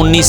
19